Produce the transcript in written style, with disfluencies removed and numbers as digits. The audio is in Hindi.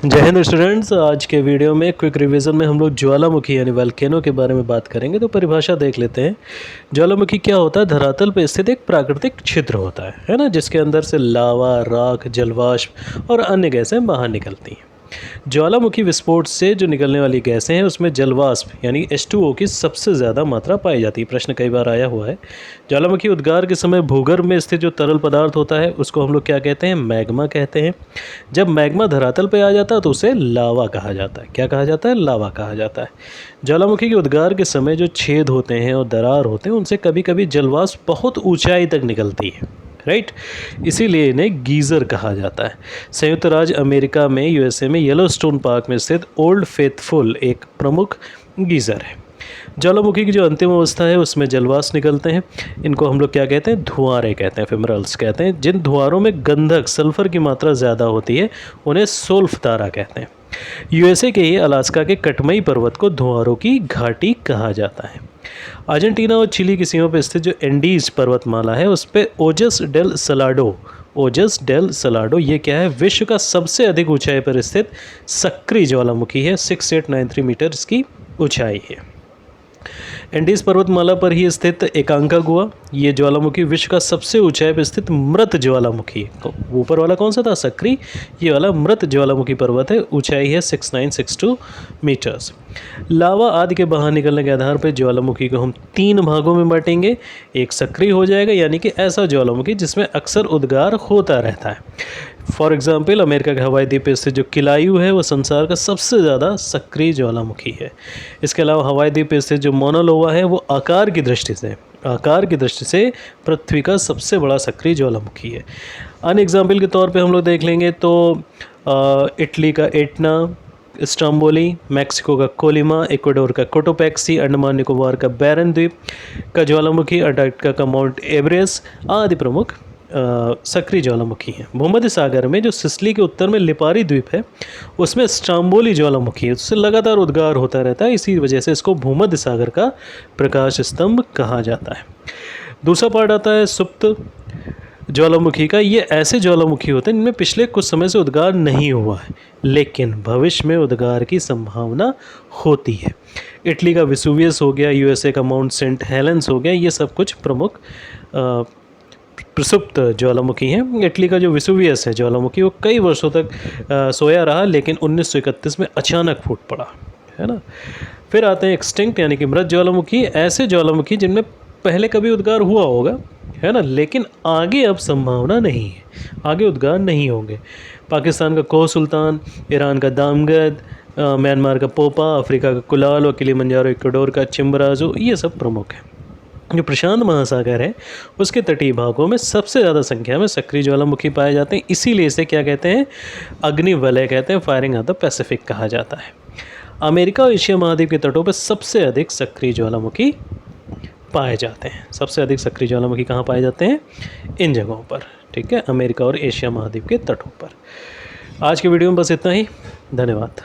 जय हिंद स्टूडेंट्स। आज के वीडियो में क्विक रिवीजन में हम लोग ज्वालामुखी यानी वोल्केनो के बारे में बात करेंगे। तो परिभाषा देख लेते हैं। ज्वालामुखी क्या होता है? धरातल पर स्थित एक प्राकृतिक छिद्र होता है ना, जिसके अंदर से लावा, राख, जलवाष्प और अन्य गैसें बाहर निकलती हैं। ज्वालामुखी विस्फोट से जो निकलने वाली गैसें हैं उसमें जलवाष्प यानी H2O की सबसे ज़्यादा मात्रा पाई जाती है। प्रश्न कई बार आया हुआ है। ज्वालामुखी उद्गार के समय भूगर्भ में स्थित जो तरल पदार्थ होता है उसको हम लोग क्या कहते हैं? मैग्मा कहते हैं। जब मैग्मा धरातल पर आ जाता है तो उसे लावा कहा जाता है। क्या कहा जाता है? लावा कहा जाता है। ज्वालामुखी के उद्गार के समय जो छेद होते हैं और दरार होते हैं उनसे कभी कभी जलवाष्प बहुत ऊंचाई तक निकलती है, राइट। इसीलिए इन्हें गीज़र कहा जाता है। संयुक्त राज्य अमेरिका में यूएसए में येलोस्टोन पार्क में स्थित ओल्ड फेथफुल एक प्रमुख गीज़र है। ज्वालामुखी की जो अंतिम अवस्था है उसमें जलवाष्प निकलते हैं। इनको हम लोग क्या कहते हैं? धुआंरे कहते हैं, फिमरल्स कहते हैं। जिन धुआरों में गंधक सल्फर की मात्रा ज़्यादा होती है उन्हें सोल्फ तारा कहते हैं। यूएसए के ही अलास्का के कटमई पर्वत को धुआरों की घाटी कहा जाता है। अर्जेंटीना और चिली की सीमा पर स्थित जो एंडीज पर्वतमाला है उस पर ओजस डेल सलाडो ये क्या है? विश्व का सबसे अधिक ऊंचाई पर स्थित सक्रिय ज्वालामुखी है। 6893 मीटर इसकी ऊंचाई है। एंडीज पर्वतमाला पर ही स्थित एकांकागुआ ये ज्वालामुखी विश्व का सबसे ऊंचाई पर स्थित मृत ज्वालामुखी है। तो ऊपर वाला कौन सा था? सक्रिय। ये वाला मृत ज्वालामुखी पर्वत है। ऊंचाई है 6962 मीटर्स। लावा आदि के बाहर निकलने के आधार पर ज्वालामुखी को हम 3 भागों में बांटेंगे। एक सक्रिय हो जाएगा यानी कि ऐसा ज्वालामुखी जिसमें अक्सर उद्गार होता रहता है। फॉर एग्जाम्पल अमेरिका के हवाई द्वीप पे स्थित जो किलायू है वो संसार का सबसे ज़्यादा सक्रिय ज्वालामुखी है। इसके अलावा हवाई द्वीप पे स्थित जो मोनालोवा है वो आकार की दृष्टि से पृथ्वी का सबसे बड़ा सक्रिय ज्वालामुखी है। अन्य एग्जाम्पल के तौर पे हम लोग देख लेंगे तो इटली का एटना, स्ट्रोम्बोली, मैक्सिको का कोलिमा, इक्वाडोर का कोटोपैक्सी, अंडमान निकोबार का बैरन द्वीप का ज्वालामुखी, अंटार्कटिका का माउंट एवरेस्ट आदि प्रमुख सक्रिय ज्वालामुखी हैं। भूमध्य सागर में जो सिसिली के उत्तर में लिपारी द्वीप है उसमें स्ट्रोम्बोली ज्वालामुखी है। उससे लगातार उद्गार होता रहता है, इसी वजह से इसको भूमध्य सागर का प्रकाश स्तंभ कहा जाता है। दूसरा पार्ट आता है सुप्त ज्वालामुखी का। ये ऐसे ज्वालामुखी होते हैं जिनमें पिछले कुछ समय से उद्गार नहीं हुआ है लेकिन भविष्य में उद्गार की संभावना होती है। इटली का विसुवियस हो गया, यूएसए का माउंट सेंट हेलेंस हो गया, ये सब कुछ प्रमुख प्रसुप्त ज्वालामुखी हैं। इटली का जो विसुवियस है ज्वालामुखी वो कई वर्षों तक सोया रहा लेकिन 1931 में अचानक फूट पड़ा, है ना। फिर आते हैं एक्सटिंक्ट यानी कि मृत ज्वालामुखी। ऐसे ज्वालामुखी जिनमें पहले कभी उद्गार हुआ होगा, है ना, लेकिन आगे अब संभावना नहीं है, आगे उद्गार नहीं होंगे। पाकिस्तान का कोह सुल्तान, ईरान का दामगद, म्यांमार का पोपा, अफ्रीका का कुलाल और किलिमंजारो, इक्वाडोर का चिम्बराजो, ये सब प्रमुख हैं। जो प्रशांत महासागर है उसके तटीय भागों में सबसे ज़्यादा संख्या में सक्रिय ज्वालामुखी पाए जाते हैं। इसीलिए इसे क्या कहते हैं? अग्निवलय कहते हैं, फायरिंग ऑफ द पैसिफिक कहा जाता है। अमेरिका और एशिया महाद्वीप के तटों पर सबसे अधिक सक्रिय ज्वालामुखी पाए जाते हैं। सबसे अधिक सक्रिय ज्वालामुखी कहाँ पाए जाते हैं? इन जगहों पर, ठीक है, अमेरिका और एशिया महाद्वीप के तटों पर। आज के वीडियो में बस इतना ही। धन्यवाद।